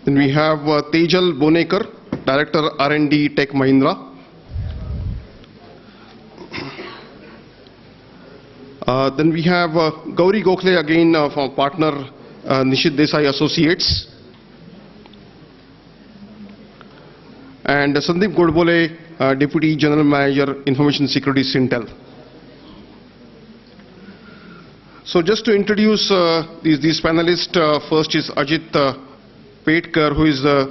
Then we have Tejal Bonekar, Director R&D Tech Mahindra. Then we have Gauri Gokhale again from partner Nishit Desai Associates. And Sandeep Godbole, Deputy General Manager Information Security Sintel. So just to introduce these panelists, first is Ajit Petkar, who is the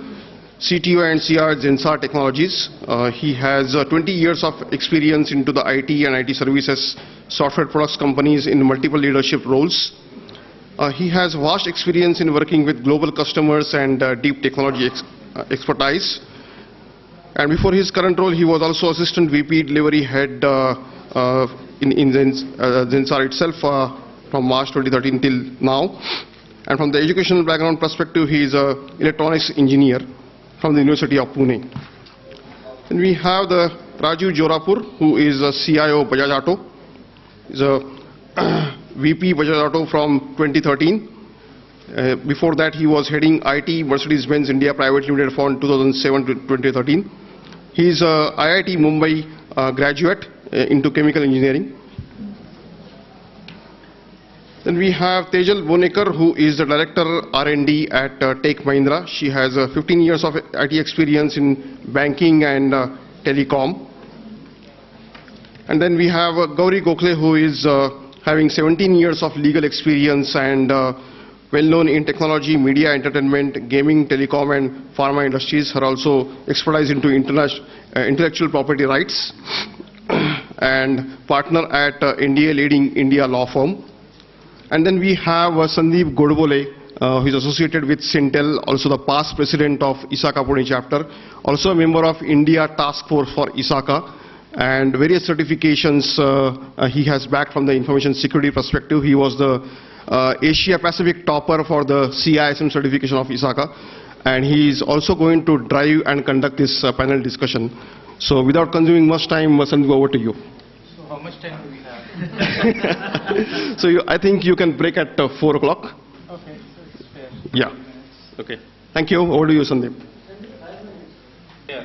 CTO and CR Zensar Technologies. He has 20 years of experience into the IT and IT services software products companies in multiple leadership roles. He has vast experience in working with global customers and deep technology expertise. And before his current role, he was also Assistant VP Delivery Head in Zensar itself from March 2013 till now. And from the educational background perspective, he is an electronics engineer from the University of Pune. And we have the Rajiv Jorapur, who is a CIO Bajaj Auto. He's a VP Bajaj Auto from 2013. Before that, he was heading IT Mercedes-Benz India Private Limited from 2007 to 2013. He is a IIT Mumbai graduate into chemical engineering. Then we have Tejal Bonekar, who is the Director R&D at Tech Mahindra. She has 15 years of IT experience in banking and telecom. And then we have Gauri Gokhale, who is having 17 years of legal experience and well-known in technology, media, entertainment, gaming, telecom, and pharma industries. Her also expertise into intellectual property rights and partner at NDA leading India law firm. And then we have Sandeep Godbole, who is associated with Sintel, also the past president of Isaca Pune chapter, also a member of India Task Force for Isaca, and various certifications he has back from the information security perspective. He was the Asia Pacific topper for the CISM certification of Isaca, and he is also going to drive and conduct this panel discussion. So without consuming much time, Sandeep, over to you. So how much time do we have? So I think you can break at 4 o'clock. Okay, so it's fair. Yeah. Okay. Thank you. Over to you, Sandeep. Yeah.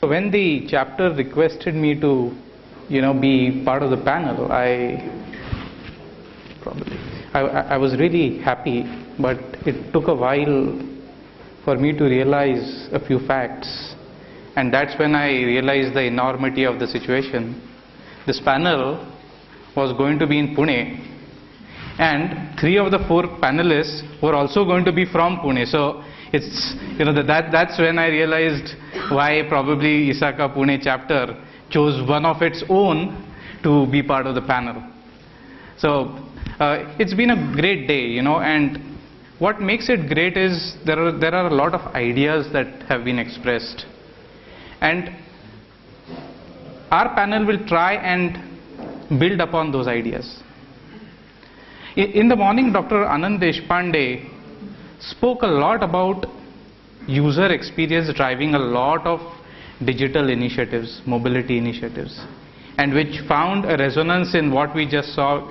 So when the chapter requested me to, be part of the panel, I was really happy, but it took a while for me to realize a few facts. And that's when I realized the enormity of the situation. This panel was going to be in Pune, and 3 of the 4 panelists were also going to be from Pune. So it's, that's when I realized why probably Isaca Pune chapter chose one of its own to be part of the panel. So it's been a great day, and what makes it great is there are a lot of ideas that have been expressed. And our panel will try and build upon those ideas. In the morning, Dr. Anand Deshpande spoke a lot about user experience driving a lot of digital initiatives, mobility initiatives, and which found a resonance in what we just saw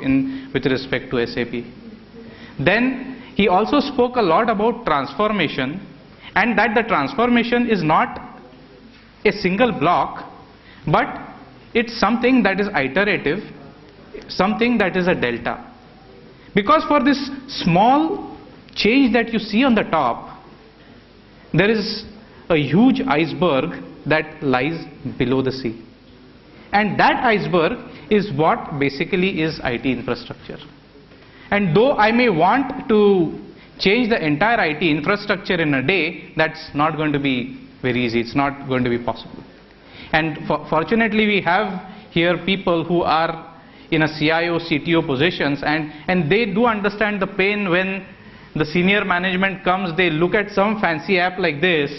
with respect to SAP. Then he also spoke a lot about transformation, and that the transformation is not a single block, but it's something that is iterative, something that is a delta. Because for this small change that you see on the top, there is a huge iceberg that lies below the sea. And that iceberg is what basically is IT infrastructure. And though I may want to change the entire IT infrastructure in a day, that's not going to be very easy. It's not going to be possible. And fortunately, we have here people who are in a CIO, CTO positions, and they do understand the pain when the senior management comes, they look at some fancy app like this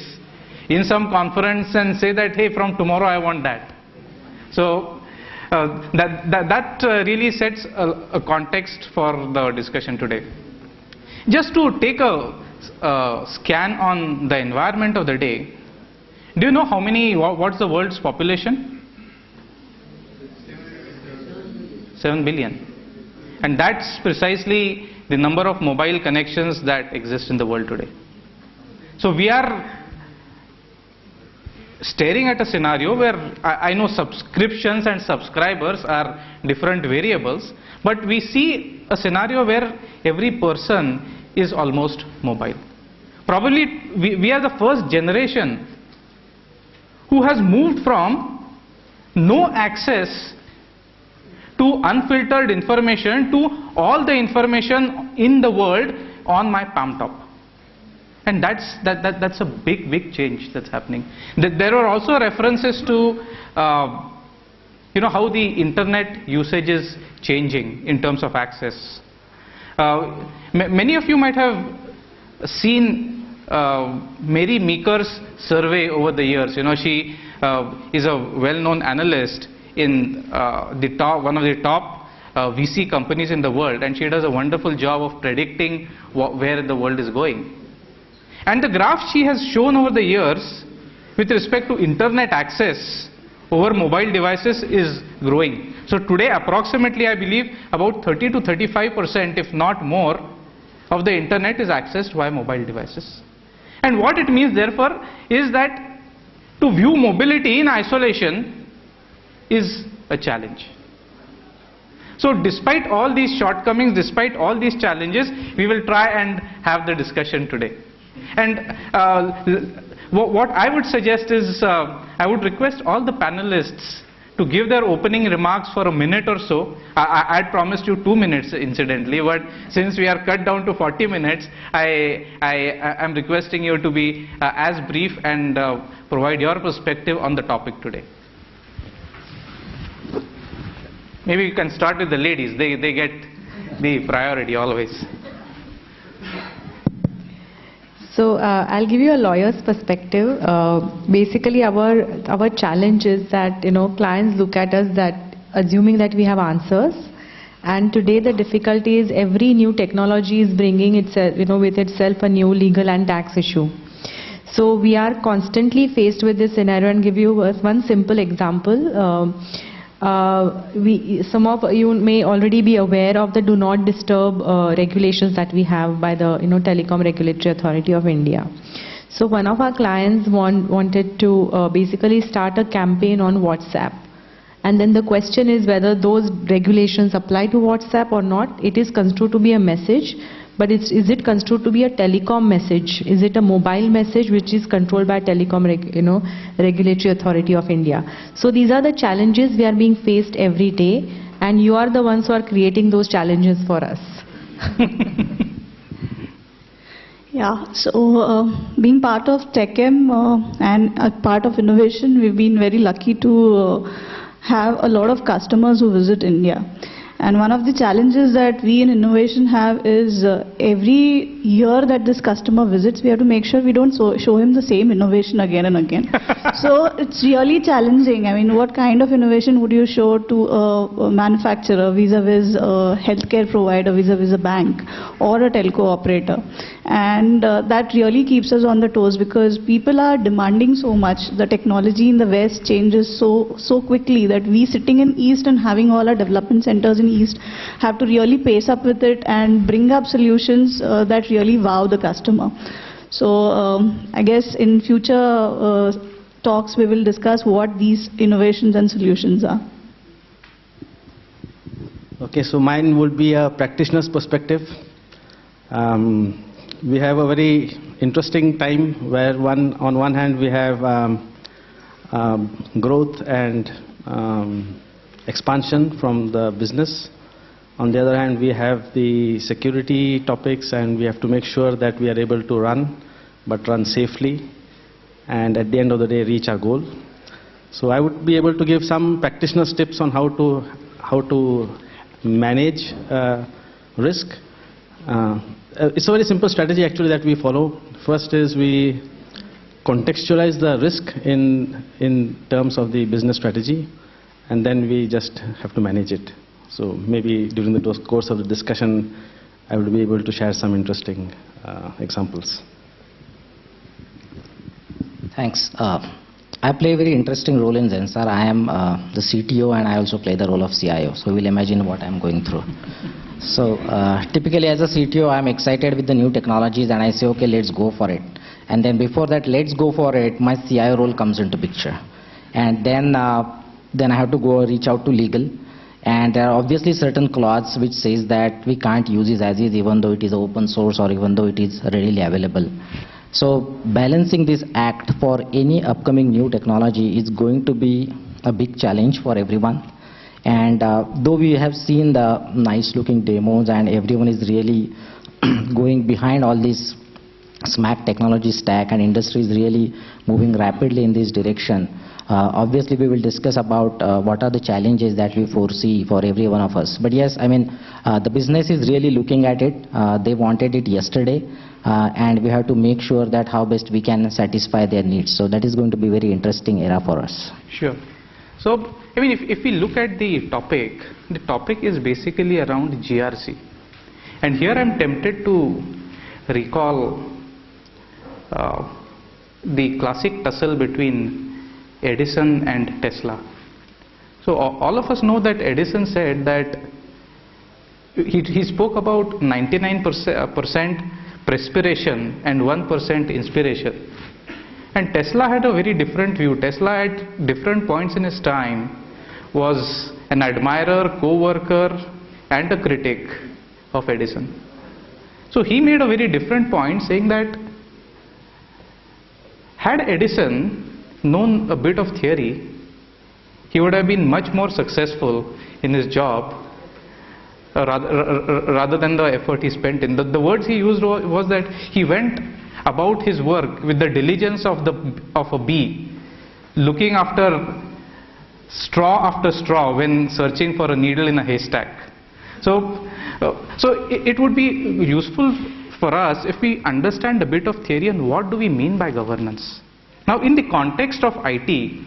in some conference and say that, hey, from tomorrow I want that. So that really sets a context for the discussion today. Just to take a scan on the environment of the day, do you know what's the world's population? 7 billion. And that's precisely the number of mobile connections that exist in the world today. So we are staring at a scenario where I know subscriptions and subscribers are different variables, but we see a scenario where every person is almost mobile. Probably we are the first generation who has moved from no access to unfiltered information to all the information in the world on my palm top. And that's a big change that's happening. There are also references to how the internet usage is changing in terms of access. Many of you might have seen Mary Meeker's survey over the years. She is a well-known analyst in one of the top VC companies in the world, and she does a wonderful job of predicting where the world is going. And the graph she has shown over the years with respect to internet access over mobile devices is growing. So today approximately, I believe, about 30 to 35%, if not more, of the internet is accessed via mobile devices. And what it means therefore is that to view mobility in isolation is a challenge. So despite all these shortcomings, despite all these challenges, we will try and have the discussion today. And what I would suggest is, I would request all the panelists to give their opening remarks for a minute or so. I had promised you 2 minutes incidentally, but since we are cut down to 40 minutes, I am requesting you to be as brief and provide your perspective on the topic today. Maybe you can start with the ladies. They get the priority always. So I'll give you a lawyer's perspective. Basically, our challenge is that clients look at us that assuming that we have answers, and today the difficulty is every new technology is bringing itself with itself a new legal and tax issue. So we are constantly faced with this scenario, and give you one simple example. Some of you may already be aware of the do not disturb regulations that we have by the Telecom Regulatory Authority of India. So one of our clients wanted to basically start a campaign on WhatsApp, and then the question is whether those regulations apply to WhatsApp or not. It is construed to be a message, but is it construed to be a telecom message? Is it a mobile message which is controlled by Telecom Regulatory Authority of India? So these are the challenges we are being faced every day, and you are the ones who are creating those challenges for us. Yeah, so being part of TechM and a part of innovation, we've been very lucky to have a lot of customers who visit India. And one of the challenges that we in innovation have is every year that this customer visits, we have to make sure we don't show him the same innovation again and again. So it's really challenging. I mean, what kind of innovation would you show to a manufacturer vis-a-vis a healthcare provider, vis-a-vis a bank or a telco operator? And that really keeps us on the toes, because people are demanding so much. The technology in the West changes so quickly that we sitting in East and having all our development centers in East have to really pace up with it and bring up solutions that really wow the customer. So I guess in future talks we will discuss what these innovations and solutions are. Okay, so mine would be a practitioner's perspective. We have a very interesting time where on one hand we have growth and expansion from the business. On the other hand, we have the security topics, and we have to make sure that we are able to run, but run safely, and at the end of the day reach our goal. So I would be able to give some practitioner's tips on how to manage risk. It's a very simple strategy actually that we follow. First is we contextualize the risk in terms of the business strategy, and then we just have to manage it. So maybe during the course of the discussion, I will be able to share some interesting examples. Thanks. I play a very interesting role in Zensar. I am the CTO and I also play the role of CIO. So you will imagine what I am going through. So typically as a CTO, I am excited with the new technologies and I say, okay, let's go for it. And then before that, let's go for it, my CIO role comes into picture. And then I have to go reach out to legal. And there are obviously certain clauses which says that we can't use it as is even though it is open source or even though it is readily available. So balancing this act for any upcoming new technology is going to be a big challenge for everyone. And though we have seen the nice looking demos and everyone is really going behind all this SMAC technology stack and industry is really moving rapidly in this direction, obviously we will discuss about what are the challenges that we foresee for every one of us. But yes, I mean, the business is really looking at it. They wanted it yesterday. And we have to make sure that how best we can satisfy their needs. So that is going to be a very interesting era for us. Sure. So, I mean, if we look at the topic is basically around GRC. And here I'm tempted to recall the classic tussle between Edison and Tesla. So all of us know that Edison said that he spoke about 99% perspiration and 1% inspiration. And Tesla had a very different view. Tesla at different points in his time was an admirer, co-worker and a critic of Edison. So he made a very different point saying that had Edison known a bit of theory, he would have been much more successful in his job rather than the effort he spent in. The words he used was that he went about his work with the diligence of a bee, looking after straw when searching for a needle in a haystack. So it would be useful for us if we understand a bit of theory and what do we mean by governance. Now in the context of IT,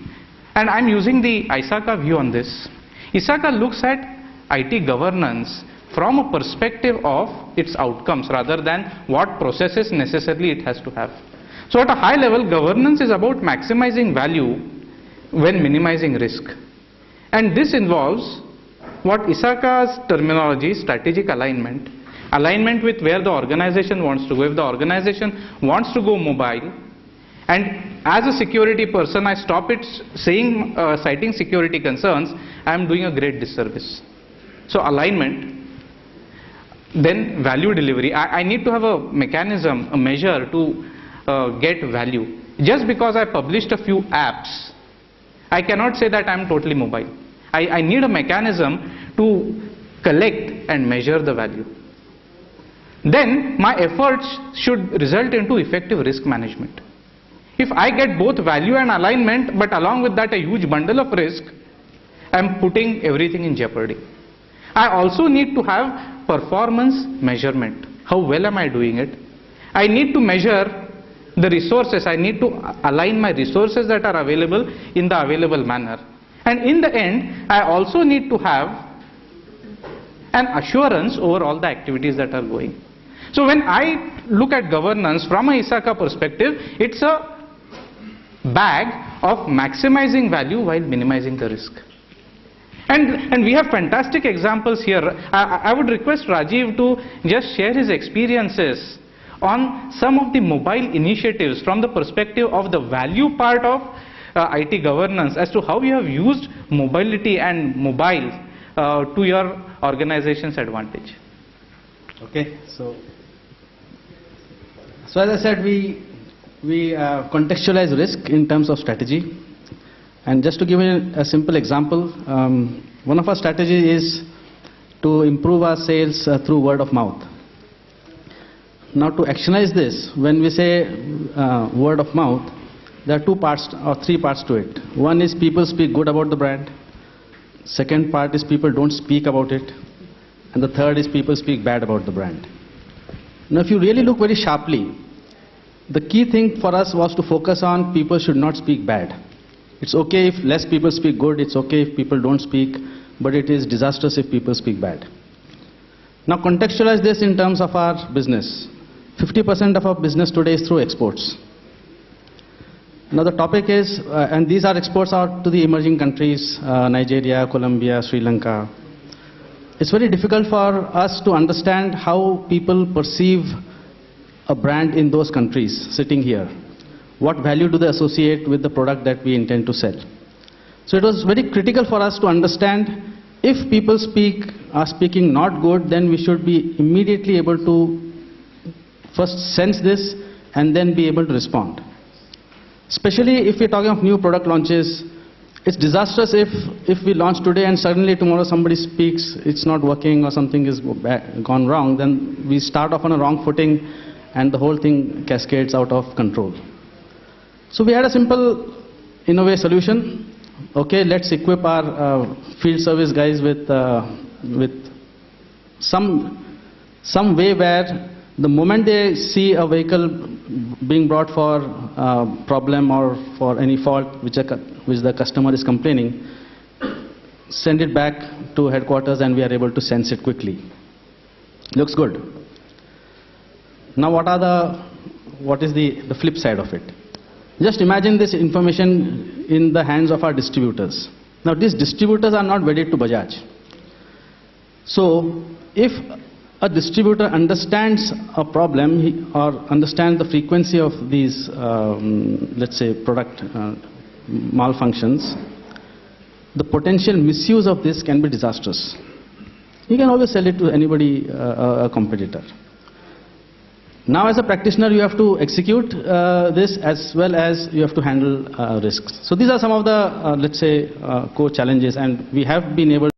and I'm using the Isaca view on this, Isaca looks at IT governance from a perspective of its outcomes rather than what processes necessarily it has to have. So at a high level, governance is about maximizing value when minimizing risk. And this involves what Isaca's terminology, strategic alignment, alignment with where the organization wants to go. If the organization wants to go mobile, and as a security person I stop it citing security concerns, I am doing a great disservice. So alignment, then value delivery. I need to have a mechanism, a measure to get value. Just because I published a few apps, I cannot say that I am totally mobile. I need a mechanism to collect and measure the value. Then my efforts should result into effective risk management. If I get both value and alignment, but along with that a huge bundle of risk, I am putting everything in jeopardy. I also need to have performance measurement. How well am I doing it? I need to measure the resources. I need to align my resources that are available in the available manner. And in the end, I also need to have an assurance over all the activities that are going. So when I look at governance from a Isaca perspective, it's a bag of maximizing value while minimizing the risk. And we have fantastic examples here. I would request Rajiv to just share his experiences on some of the mobile initiatives from the perspective of the value part of IT governance as to how you have used mobility and mobile to your organization's advantage. Okay, so as I said, we contextualize risk in terms of strategy. And just to give you a simple example, one of our strategies is to improve our sales through word of mouth. Now to actionize this, when we say word of mouth, there are two parts or three parts to it. One is people speak good about the brand. Second part is people don't speak about it. And the third is people speak bad about the brand. Now if you really look very sharply, the key thing for us was to focus on people should not speak bad. It's okay if less people speak good, it's okay if people don't speak, but it is disastrous if people speak bad. Now contextualize this in terms of our business. 50% of our business today is through exports. Now the topic is, and these are exports out to the emerging countries, Nigeria, Colombia, Sri Lanka. It's very difficult for us to understand how people perceive a brand in those countries sitting here. What value do they associate with the product that we intend to sell? So it was very critical for us to understand if people are speaking not good, then we should be immediately able to first sense this and then be able to respond. Especially if we're talking of new product launches, it's disastrous if we launch today and suddenly tomorrow somebody speaks, it's not working or something is gone wrong, then we start off on a wrong footing and the whole thing cascades out of control. So we had a simple innovative solution. Okay, let's equip our field service guys with some way where the moment they see a vehicle being brought for problem or for any fault which the customer is complaining, send it back to headquarters and we are able to sense it quickly. Looks good. Now what is the flip side of it? Just imagine this information in the hands of our distributors. Now these distributors are not wedded to Bajaj. So if a distributor understands a problem or understands the frequency of these, let's say, product malfunctions, the potential misuse of this can be disastrous. You can always sell it to anybody, a competitor. Now as a practitioner you have to execute this as well as you have to handle risks. So these are some of the, let's say, core challenges, and we have been able